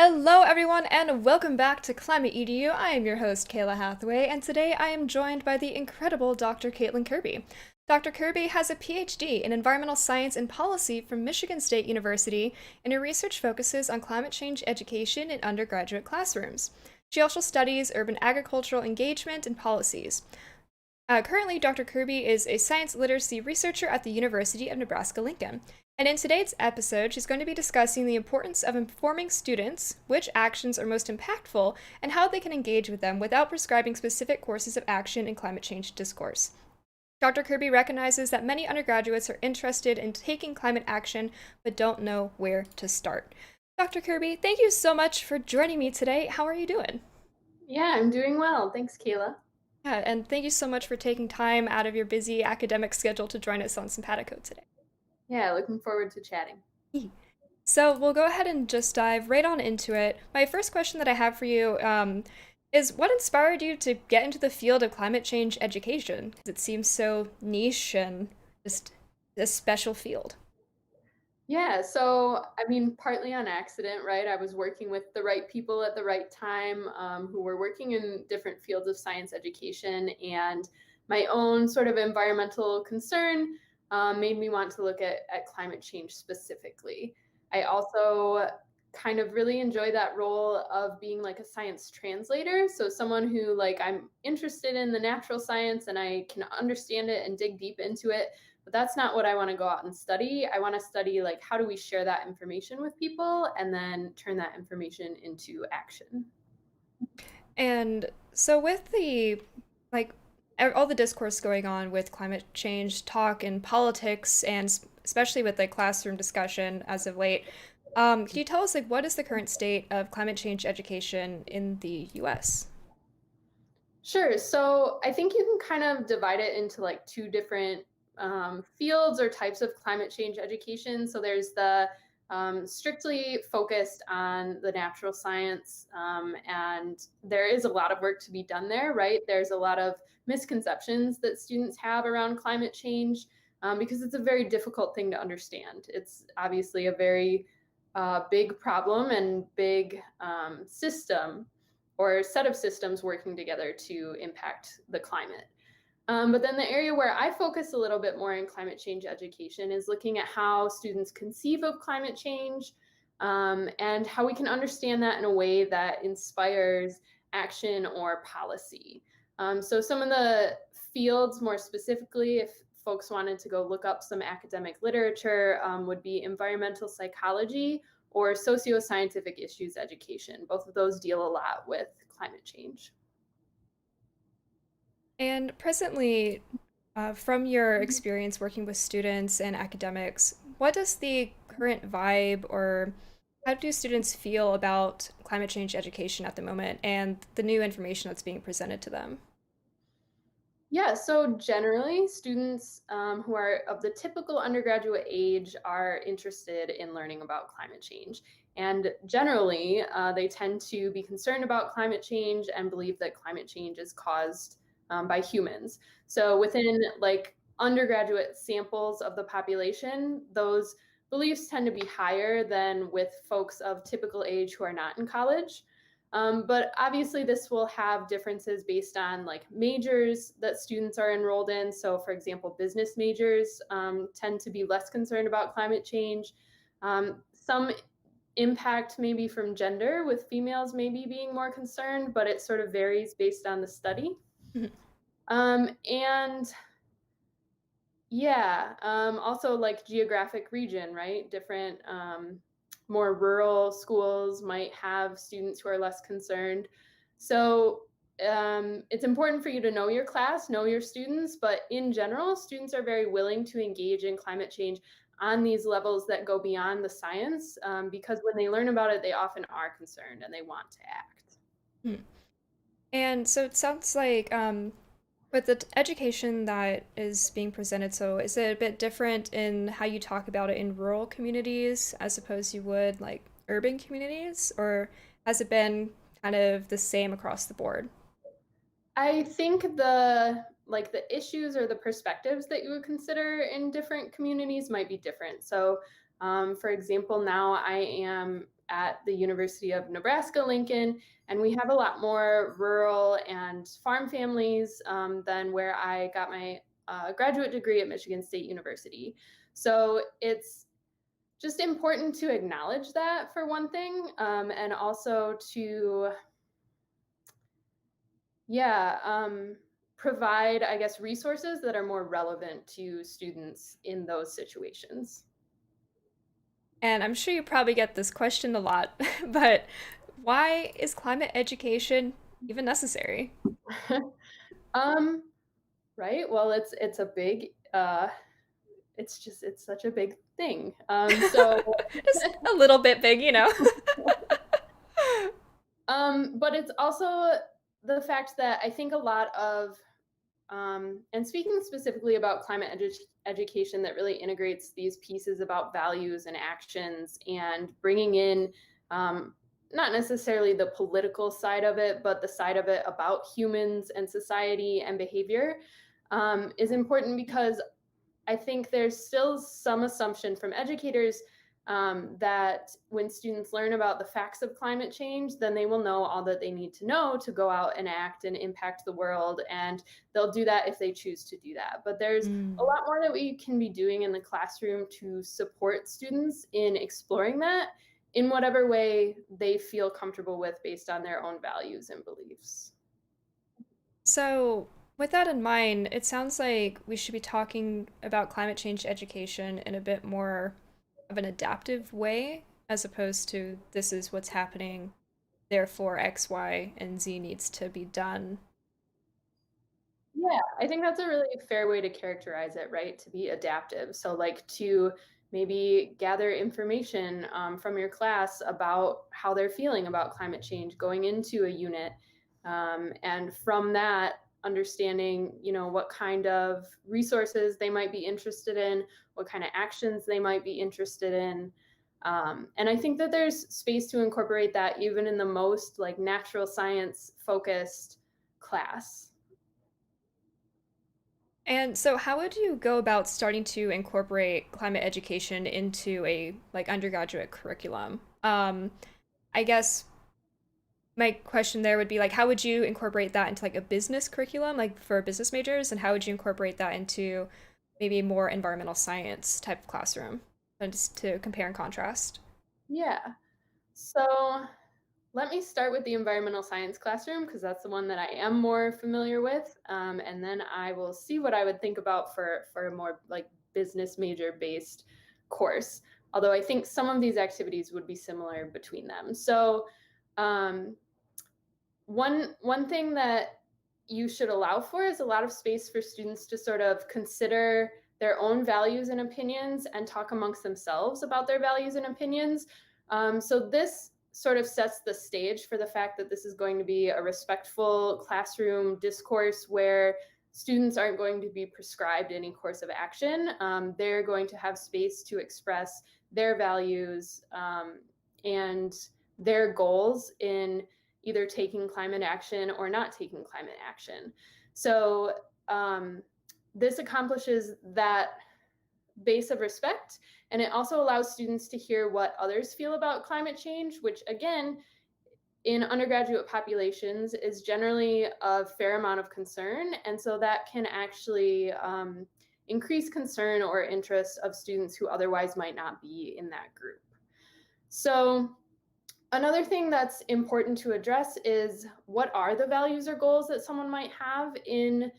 Hello, everyone, and welcome back to Climate EDU. I am your host, Kayla Hathaway, and today I am joined by the incredible Dr. Caitlin Kirby. Dr. Kirby has a PhD in environmental science and policy from Michigan State University, and her research focuses on climate change education in undergraduate classrooms. She also studies urban agricultural engagement and policies. Currently, Dr. Kirby is a science literacy researcher at the University of Nebraska-Lincoln. And in today's episode, she's going to be discussing the importance of informing students which actions are most impactful and how they can engage with them without prescribing specific courses of action in climate change discourse. Dr. Kirby recognizes that many undergraduates are interested in taking climate action but don't know where to start. Dr. Kirby, thank you so much for joining me today. How are you doing? Yeah, I'm doing well. Thanks, Kayla. Yeah, and thank you so much for taking time out of your busy academic schedule to join us on Simpatico today. Yeah, looking forward to chatting. So we'll go ahead and just dive right on into it. My first question that I have for you is what inspired you to get into the field of climate change education? Because it seems so niche and just a special field. Yeah, so I mean, partly on accident, right? I was working with the right people at the right time who were working in different fields of science education, and my own sort of environmental concern made me want to look at climate change specifically. I also kind of really enjoy that role of being like a science translator. So, someone who, like, I'm interested in the natural science and I can understand it and dig deep into it, but that's not what I want to go out and study. I want to study, like, how do we share that information with people and then turn that information into action. And so with the like all the discourse going on with climate change talk and politics and especially with the classroom discussion as of late, can you tell us like what is the current state of climate change education in the US? Sure. So I think you can kind of divide it into like two different fields or types of climate change education. So there's the strictly focused on the natural science, and there is a lot of work to be done there, right? There's a lot of misconceptions that students have around climate change because it's a very difficult thing to understand. It's obviously a very big problem and big system or set of systems working together to impact the climate. But then the area where I focus a little bit more in climate change education is looking at how students conceive of climate change, and how we can understand that in a way that inspires action or policy. So, some of the fields, more specifically, if folks wanted to go look up some academic literature, would be environmental psychology or socioscientific issues education. Both of those deal a lot with climate change. And presently, from your experience working with students and academics, what does the current vibe or how do students feel about climate change education at the moment and the new information that's being presented to them? Yeah, so generally, students who are of the typical undergraduate age are interested in learning about climate change. And generally, they tend to be concerned about climate change and believe that climate change is caused by humans. So within like undergraduate samples of the population, those beliefs tend to be higher than with folks of typical age who are not in college. But obviously, this will have differences based on like majors that students are enrolled in. So, for example, business majors tend to be less concerned about climate change. Some impact maybe from gender, with females maybe being more concerned, but it sort of varies based on the study. And yeah, also like geographic region, right? Different, more rural schools might have students who are less concerned. So it's important for you to know your class, know your students, but in general, students are very willing to engage in climate change on these levels that go beyond the science, because when they learn about it, they often are concerned and they want to act. And so it sounds like with the education that is being presented, so is it a bit different in how you talk about it in rural communities as opposed you would like urban communities, or has it been kind of the same across the board? I think the issues or the perspectives that you would consider in different communities might be different. So, for example, now I am at the University of Nebraska Lincoln, and we have a lot more rural and farm families than where I got my graduate degree at Michigan State University. So it's just important to acknowledge that for one thing, and also to, yeah, provide, I guess, resources that are more relevant to students in those situations. And I'm sure you probably get this question a lot, but why is climate education even necessary? um, right. Well, it's a big it's such a big thing. Just a little bit big, you know? But it's also the fact that I think a lot of and speaking specifically about education that really integrates these pieces about values and actions and bringing in um, not necessarily the political side of it, but the side of it about humans and society and behavior is important because I think there's still some assumption from educators that when students learn about the facts of climate change, then they will know all that they need to know to go out and act and impact the world. And they'll do that if they choose to do that. But there's a Mm. lot more that we can be doing in the classroom to support students in exploring that in whatever way they feel comfortable with based on their own values and beliefs. So, with that in mind, it sounds like we should be talking about climate change education in a bit more of an adaptive way, as opposed to this is what's happening, therefore X, Y, and Z needs to be done. Yeah, I think that's a really fair way to characterize it, right? To be adaptive. So, like, to maybe gather information from your class about how they're feeling about climate change going into a unit. And from that, understanding, what kind of resources they might be interested in, what kind of actions they might be interested in. And I think that there's space to incorporate that even in the most like natural science focused class. And so, how would you go about starting to incorporate climate education into a like undergraduate curriculum? I guess my question there would be like, how would you incorporate that into like a business curriculum, like for business majors, and how would you incorporate that into maybe a more environmental science type of classroom, and just to compare and contrast? Yeah. So let me start with the environmental science classroom because that's the one that I am more familiar with, and then I will see what I would think about for a more like business major based course. Although I think some of these activities would be similar between them. So um, one thing that you should allow for is a lot of space for students to sort of consider their own values and opinions and talk amongst themselves about their values and opinions. So this sort of sets the stage for the fact that this is going to be a respectful classroom discourse where students aren't going to be prescribed any course of action. They're going to have space to express their values and their goals in either taking climate action or not taking climate action. So this accomplishes that base of respect, and it also allows students to hear what others feel about climate change, which again, in undergraduate populations is generally a fair amount of concern. And so that can actually increase concern or interest of students who otherwise might not be in that group. So another thing that's important to address is what are the values or goals that someone might have in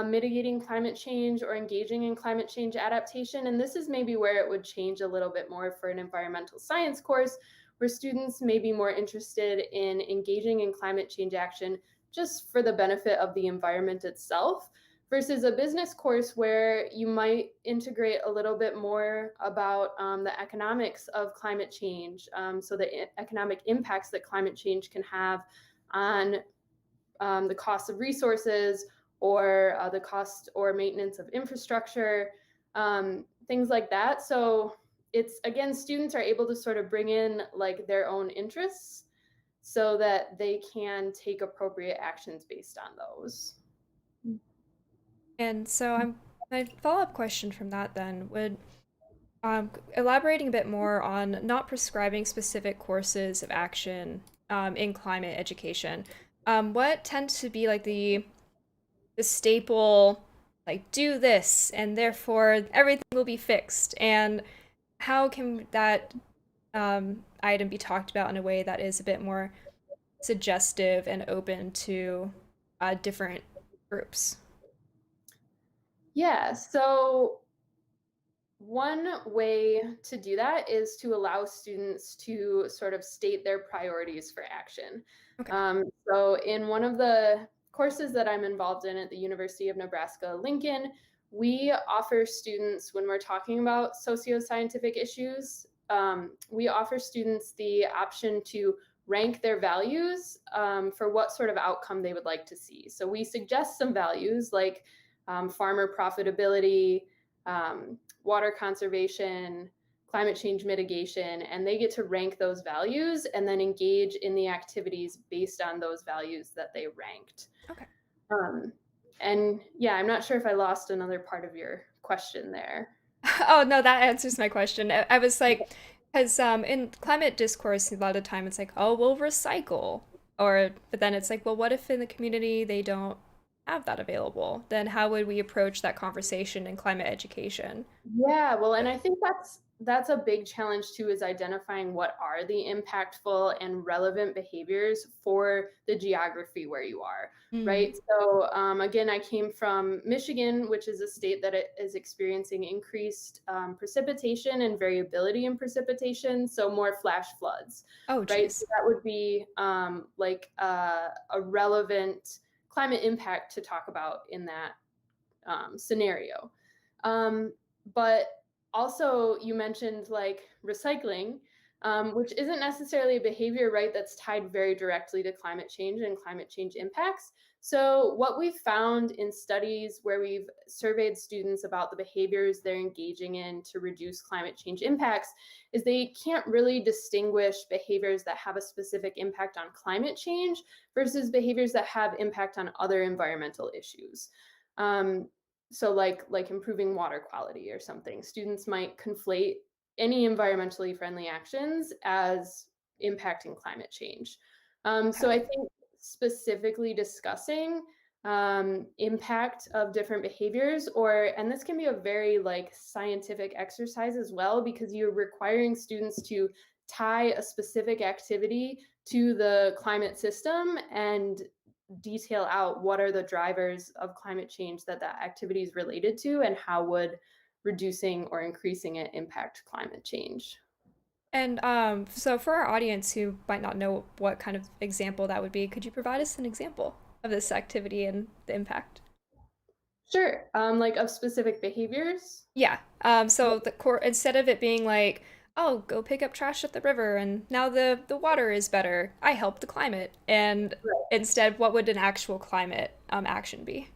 mitigating climate change or engaging in climate change adaptation. And this is maybe where it would change a little bit more for an environmental science course, where students may be more interested in engaging in climate change action just for the benefit of the environment itself versus a business course where you might integrate a little bit more about the economics of climate change, so the economic impacts that climate change can have on the cost of resources or the cost or maintenance of infrastructure, things like that. So it's again, students are able to sort of bring in like their own interests so that they can take appropriate actions based on those. And so, my follow up question from that then would Elaborating a bit more on not prescribing specific courses of action in climate education. What tends to be like the staple, like do this and therefore everything will be fixed, and how can that item be talked about in a way that is a bit more suggestive and open to different groups? Yeah, so one way to do that is to allow students to sort of state their priorities for action. Okay. So, in one of the courses that I'm involved in at the University of Nebraska Lincoln, we offer students, when we're talking about socio-scientific issues, we offer students the option to rank their values for what sort of outcome they would like to see. So, we suggest some values like farmer profitability. Water conservation, climate change mitigation, and they get to rank those values and then engage in the activities based on those values that they ranked. Okay. Um, and yeah, I'm not sure if I lost another part of your question there. Oh no, that answers my question. I was like, because in climate discourse, a lot of time it's like, oh, we'll recycle, or but then it's like, well, what if in the community they don't have that available? Then how would we approach that conversation in climate education? Yeah, well, and I think that's a big challenge too is identifying what are the impactful and relevant behaviors for the geography where you are, Mm. right? So again, I came from Michigan, which is a state that it is experiencing increased precipitation and variability in precipitation, so more flash floods, Oh, right? So geez. that would be like a relevant climate impact to talk about in that scenario. Um, but also, you mentioned like recycling, which isn't necessarily a behavior, right, that's tied very directly to climate change and climate change impacts. So, what we've found in studies where we've surveyed students about the behaviors they're engaging in to reduce climate change impacts is they can't really distinguish behaviors that have a specific impact on climate change versus behaviors that have impact on other environmental issues. Um, so like improving water quality or something. Students might conflate any environmentally friendly actions as impacting climate change. So I Okay. think specifically discussing impact of different behaviors and this can be a very like scientific exercise as well because you're requiring students to tie a specific activity to the climate system and detail out what are the drivers of climate change that that activity is related to and how would reducing or increasing it impact climate change. And so for our audience who might not know what kind of example that would be, could you provide us an example of this activity and the impact? Sure. Like of specific behaviors. Yeah. So the core instead of it being like, oh, go pick up trash at the river and now the water is better. I help the climate. And instead, what would an actual climate action be?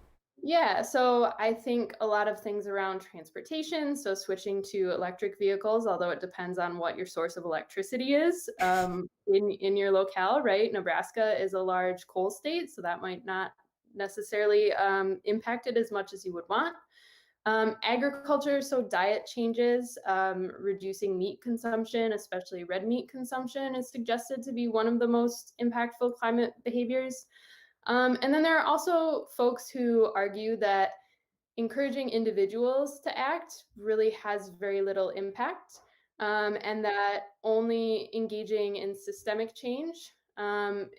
Yeah, so I think a lot of things around transportation, so switching to electric vehicles, although it depends on what your source of electricity is in your locale, right? Nebraska is a large coal state, so that might not necessarily impact it as much as you would want. Agriculture, so diet changes, reducing meat consumption, especially red meat consumption, is suggested to be one of the most impactful climate behaviors. And then there are also folks who argue that encouraging individuals to act really has very little impact, and that only engaging in systemic change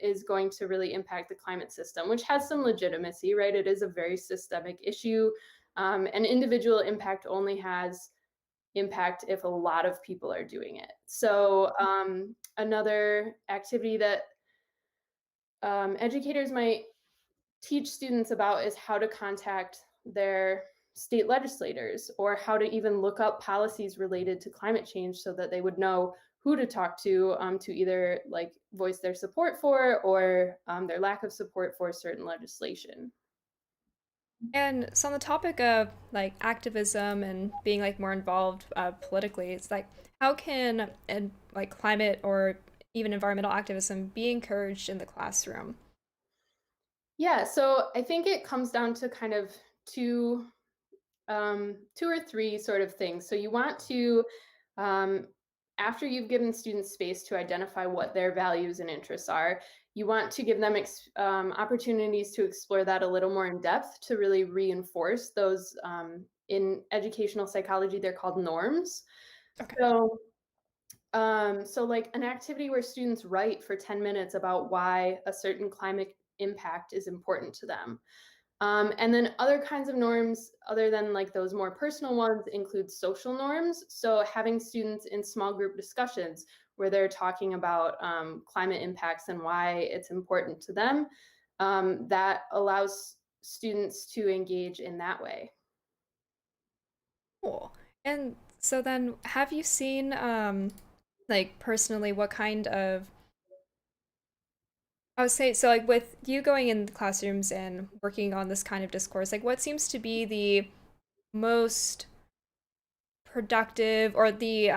is going to really impact the climate system, which has some legitimacy, right? It is a very systemic issue, and individual impact only has impact if a lot of people are doing it. So, another activity that educators might teach students about is how to contact their state legislators or how to even look up policies related to climate change so that they would know who to either like voice their support for or their lack of support for certain legislation. And so on the topic of like activism and being like more involved politically, it's like how can and like climate or even environmental activism be encouraged in the classroom? Yeah, so I think it comes down to kind of two two or three sort of things. So you want to, um, after you've given students space to identify what their values and interests are, you want to give them opportunities to explore that a little more in depth to really reinforce those. In educational psychology, they're called norms. Okay. So, so like an activity where students write for 10 minutes about why a certain climate impact is important to them. And then other kinds of norms, other than like those more personal ones, include social norms. So having students in small group discussions where they're talking about climate impacts and why it's important to them, that allows students to engage in that way. Cool. And so then, have you seen, like personally, what kind of I would say so like with you going in the classrooms and working on this kind of discourse, like what seems to be the most productive or the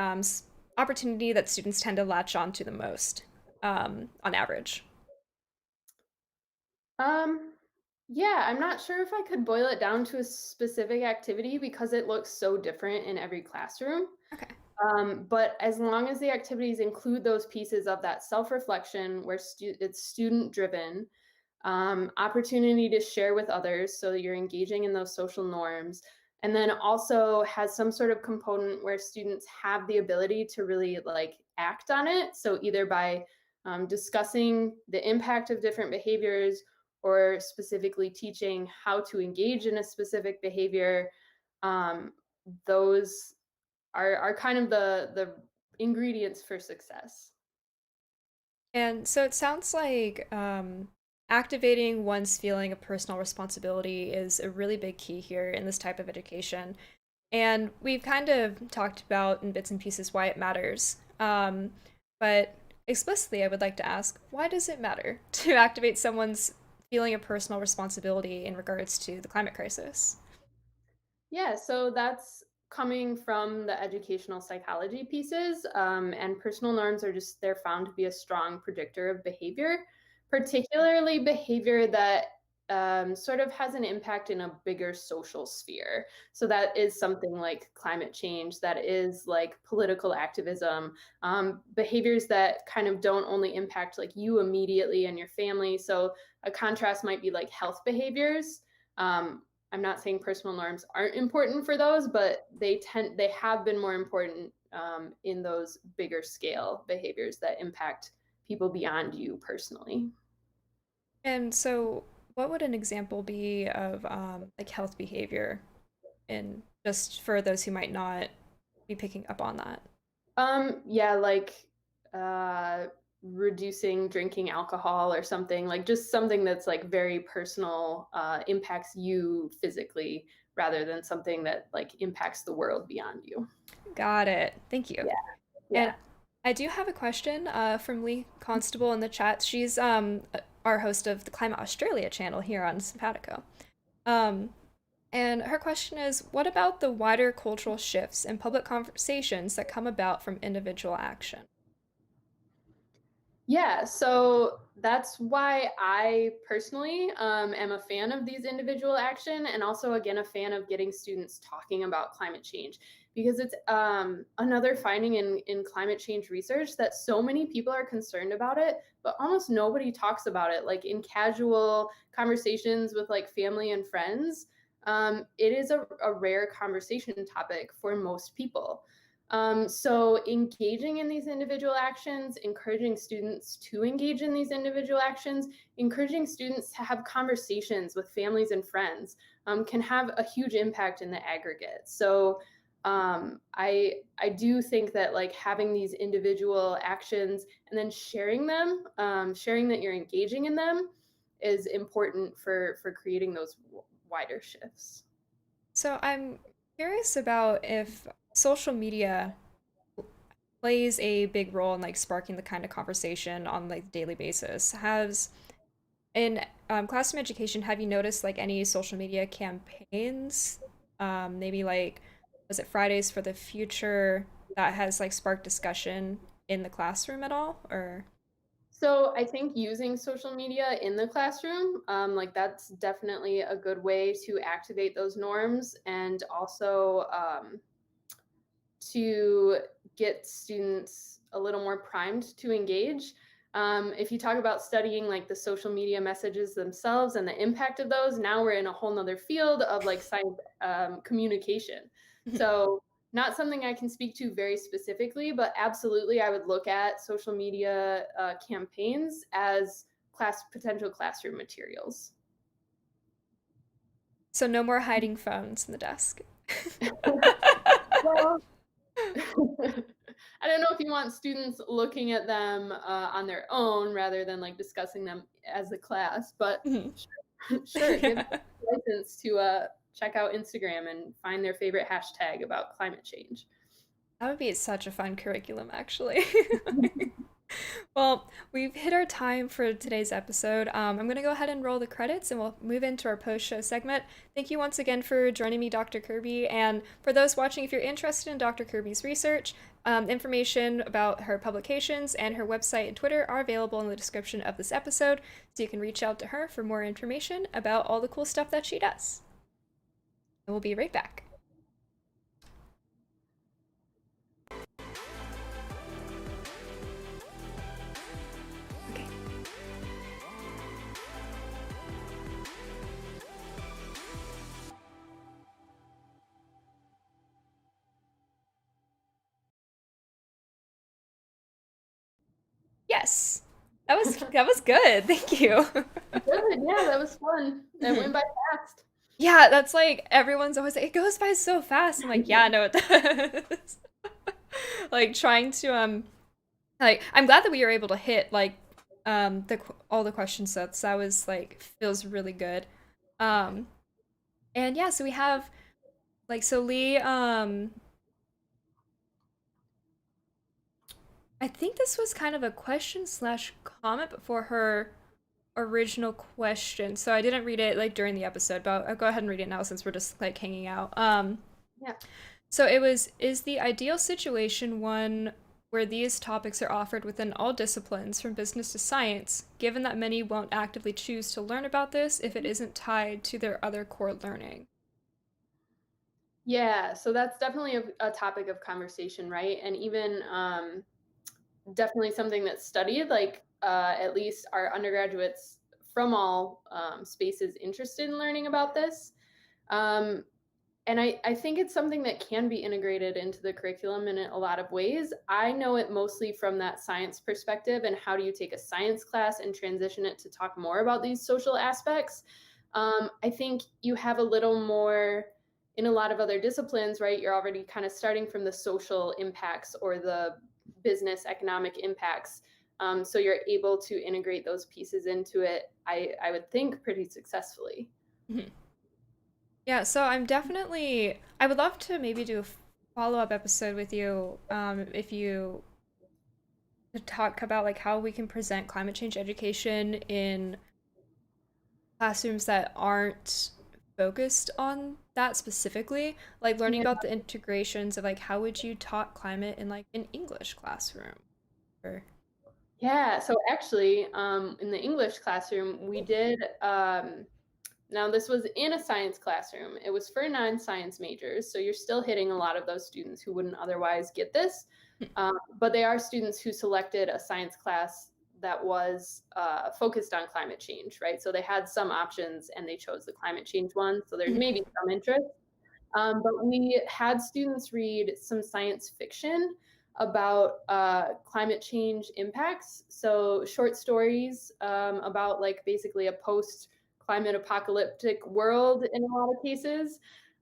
opportunity that students tend to latch on to the most on average? Um, yeah, I'm not sure if I could boil it down to a specific activity because it looks so different in every classroom. Okay. But as long as the activities include those pieces of that self-reflection where it's student driven, opportunity to share with others, so you're engaging in those social norms, and then also has some sort of component where students have the ability to really like act on it. So either by discussing the impact of different behaviors or specifically teaching how to engage in a specific behavior, um, those are kind of the ingredients for success. And so it sounds like activating one's feeling of personal responsibility is a really big key here in this type of education. And we've kind of talked about in bits and pieces why it matters. But explicitly, I would like to ask, why does it matter to activate someone's feeling of personal responsibility in regards to the climate crisis? Yeah, so that's coming from the educational psychology pieces, and personal norms are just they're found to be a strong predictor of behavior, particularly behavior that sort of has an impact in a bigger social sphere. So that is something like climate change, that is like political activism, behaviors that kind of don't only impact like you immediately and your family. So a contrast might be like health behaviors. Um, I'm not saying personal norms aren't important for those, but they have been more important in those bigger scale behaviors that impact people beyond you personally. And so, what would an example be of like health behavior, and just for those who might not be picking up on that? Yeah, like uh, reducing drinking alcohol or something like just something that's like very personal, impacts you physically rather than something that like impacts the world beyond you. Got it. Thank you. Yeah, And yeah. I do have a question from Lee Constable in the chat. She's our host of the Climate Australia channel here on Simpatico. Um, and her question is, what about the wider cultural shifts and public conversations that come about from individual action? Yeah, so that's why I personally am a fan of these individual action and also, again, a fan of getting students talking about climate change because it's another finding in climate change research that so many people are concerned about it, but almost nobody talks about it. Like in casual conversations with like family and friends, it is a rare conversation topic for most people. So engaging in these individual actions, encouraging students to engage in these individual actions, encouraging students to have conversations with families and friends, can have a huge impact in the aggregate. So I do think that like having these individual actions and then sharing them, sharing that you're engaging in them, is important for creating those wider shifts. So I'm curious about if social media plays a big role in like sparking the kind of conversation on like daily basis. Has in classroom education, have you noticed like any social media campaigns? Maybe like was it Fridays for the Future that has like sparked discussion in the classroom at all? Or So I think using social media in the classroom, like that's definitely a good way to activate those norms and also to get students a little more primed to engage. If you talk about studying like the social media messages themselves and the impact of those, now we're in a whole nother field of like science communication. Mhm. So not something I can speak to very specifically, but absolutely I would look at social media campaigns as potential classroom materials. So no more hiding phones in the desk. Well, I don't know if you want students looking at them on their own rather than like discussing them as a class, but Mhm. sure, sure, give them a license to check out Instagram and find their favorite hashtag about climate change. That would be such a fun curriculum, actually. Well, we've hit our time for today's episode. I'm going to go ahead and roll the credits and we'll move into our post show segment. Thank you once again for joining me, Dr. Kirby. And for those watching, if you're interested in Dr. Kirby's research, information about her publications and her website and Twitter are available in the description of this episode. So you can reach out to her for more information about all the cool stuff that she does. And we'll be right back. Okay. Yes. That was good. Thank you. Good, yeah, that was fun. It went by fast. Yeah, that's like everyone's always like, it goes by so fast. I'm like, yeah, no, it does. Like trying to like I'm glad that we were able to hit like all the question sets. That was like feels really good. Um and yeah, so we have like so Lee I think this was kind of a question slash comment before her original question. So I didn't read it like during the episode, but I'll go ahead and read it now since we're just like hanging out. Yeah. So it was, is the ideal situation one where these topics are offered within all disciplines, from business to science, given that many won't actively choose to learn about this if it isn't tied to their other core learning? Yeah, so that's definitely a topic of conversation, right? And even definitely something that's studied, like, at least our undergraduates from all, spaces interested in learning about this. Um, and I think it's something that can be integrated into the curriculum in a lot of ways. I know it mostly from that science perspective and how do you take a science class and transition it to talk more about these social aspects. I think you have a little more in a lot of other disciplines, right? You're already kind of starting from the social impacts or the business economic impacts. So you're able to integrate those pieces into it, I would think, pretty successfully. Mhm. Yeah, so I would love to maybe do a follow-up episode with you if you to talk about like how we can present climate change education in classrooms that aren't focused on that specifically, like learning about the integrations of like how would you taught climate in like an English classroom or Yeah, so actually, in the English classroom, we did. Now, this was in a science classroom. It was for non-science majors, so you're still hitting a lot of those students who wouldn't otherwise get this. But they are students who selected a science class that was focused on climate change, right? So they had some options and they chose the climate change one. So there's maybe some interest. But we had students read some science fiction about climate change impacts. So short stories about like basically a post climate apocalyptic world in a lot of cases.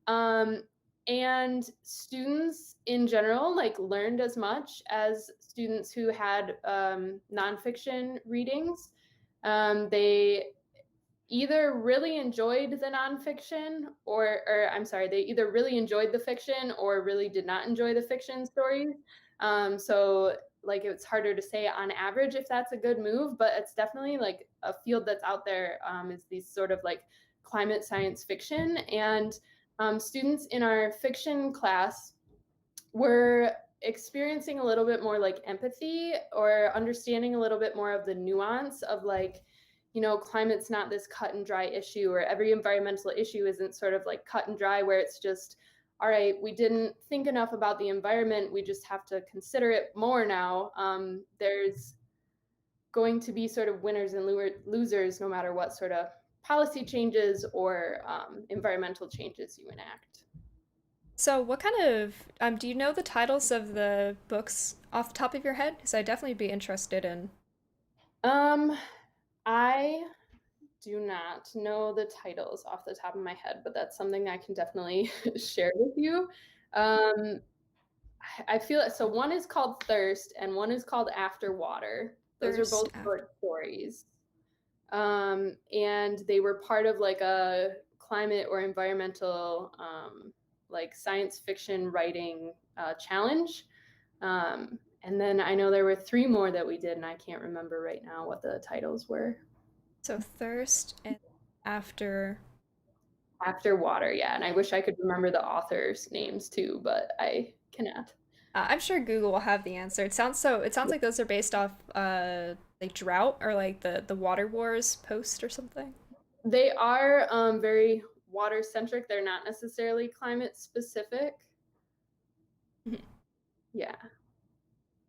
Um, and students in general like learned as much as students who had nonfiction readings. They either really enjoyed the nonfiction or I'm sorry, they either really enjoyed the fiction or really did not enjoy the fiction stories. So like it's harder to say on average if that's a good move, but it's definitely like a field that's out there is these sort of like climate science fiction. And students in our fiction class were experiencing a little bit more like empathy or understanding a little bit more of the nuance of like, climate's not this cut and dry issue, or every environmental issue isn't sort of like cut and dry where it's just, all right, we didn't think enough about the environment. We just have to consider it more now. There's going to be sort of winners and losers no matter what sort of policy changes or environmental changes you enact. So, what kind of do you know the titles of the books off the top of your head? Because I'd definitely be interested in. Um, I do not know the titles off the top of my head, but that's something I can definitely share with you. Um, I feel it. So one is called Thirst and one is called After Water. Those are Thirst both short stories. And they were part of like a climate or environmental like science fiction writing challenge. And then I know there were three more that we did, and I can't remember right now what the titles were. So thirst and after. After Water, yeah. And I wish I could remember the authors' names too, but I cannot. I'm sure Google will have the answer. It sounds so. It sounds like those are based off like drought or like the Water Wars post or something. They are very water centric. They're not necessarily climate specific. Mhm. Yeah.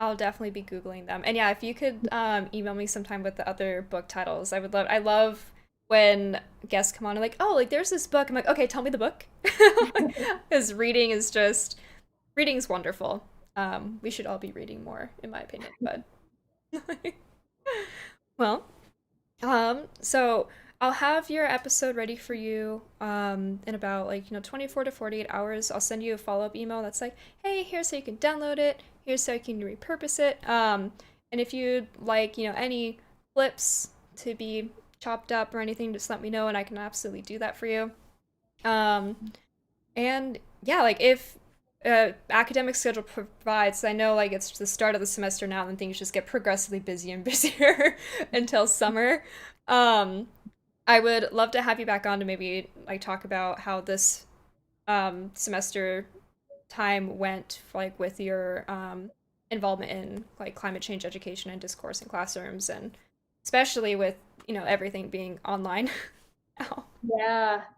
I'll definitely be Googling them. And yeah, if you could email me sometime with the other book titles, I would love. I love when guests come on and like, oh, like there's this book. I'm like, okay, tell me the book, because reading's wonderful. We should all be reading more, in my opinion. But well, so I'll have your episode ready for you in about like, 24 to 48 hours. I'll send you a follow-up email that's like, hey, here's how you can download it. Here's how you can repurpose it. And if you'd like, any clips to be chopped up or anything, just let me know and I can absolutely do that for you. Um, and yeah, like if academic schedule provides, I know like it's the start of the semester now, and things just get progressively busier and busier until summer. Um, I would love to have you back on to maybe like talk about how this semester time went like with your involvement in like climate change education and discourse in classrooms, and especially with everything being online now.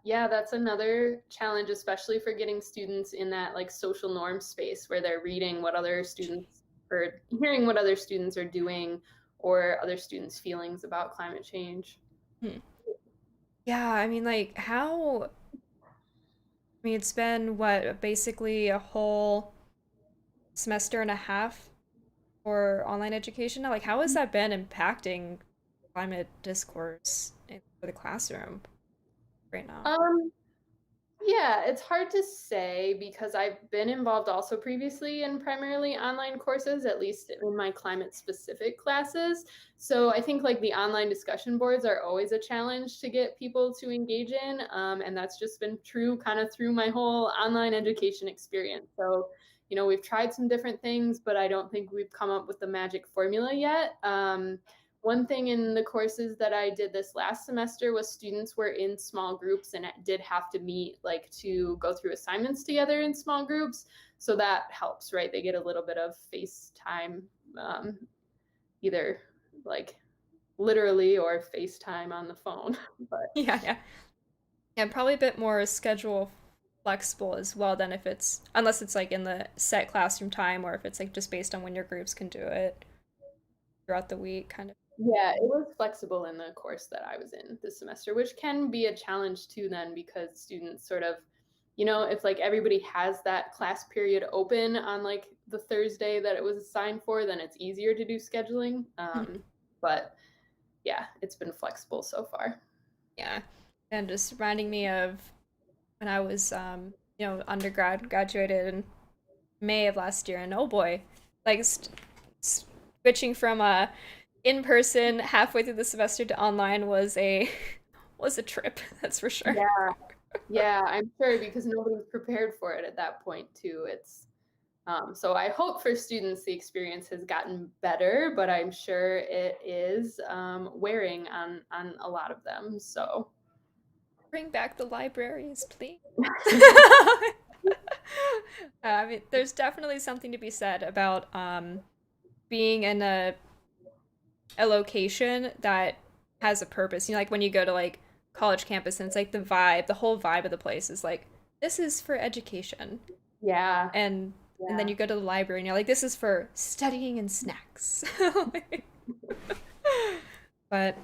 Yeah, that's another challenge, especially for getting students in that like social norm space where they're reading what other students or hearing what other students are doing or other students' feelings about climate change. Hmm. Yeah, I mean like how I mean it's been what basically a whole semester and a half for online education now. Like how has that been impacting climate discourse for the classroom right now? Um, Yeah, it's hard to say because I've been involved also previously in primarily online courses, at least in my climate specific classes. So I think like the online discussion boards are always a challenge to get people to engage in. And that's just been true kind of through my whole online education experience. So, we've tried some different things, but I don't think we've come up with the magic formula yet. One thing in the courses that I did this last semester was students were in small groups and it did have to meet like to go through assignments together in small groups. So that helps, right? They get a little bit of FaceTime, either like literally or FaceTime on the phone. But Yeah, yeah. Yeah, probably a bit more schedule flexible as well than if it's unless it's like in the set classroom time or if it's like just based on when your groups can do it throughout the week kind of. yeah, it was flexible in the course that I was in this semester, which can be a challenge too, then, because students sort of, if like everybody has that class period open on like the Thursday that it was assigned for, then it's easier to do scheduling. But yeah, it's been flexible so far. Yeah. And just reminding me of when I was graduated in May of last year and oh boy, like switching from in person halfway through the semester to online was a was a trip, that's for sure. Yeah, yeah, I'm sure because nobody's prepared for it at that point too. It's so I hope for students the experience has gotten better, but I'm sure it is wearing on a lot of them. So Bring back the libraries, please. I mean, there's definitely something to be said about being in a location that has a purpose. You know, like when you go to like college campus and it's like the vibe, the whole vibe of the place is like this is for education. Yeah. And and then Yeah. you go to the library and you're like this is for studying and snacks. But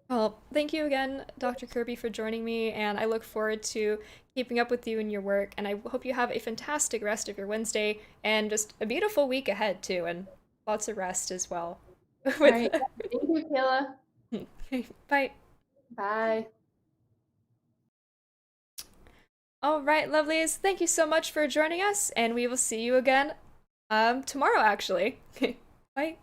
well, thank you again, Dr. Kirby, for joining me, and I look forward to keeping up with you and your work. And I hope you have a fantastic rest of your Wednesday and just a beautiful week ahead, too, and lots of rest as well. All With right. Thank you, Kayla. Bye. Bye. All right, lovelies, thank you so much for joining us, and we will see you again tomorrow, actually. Bye.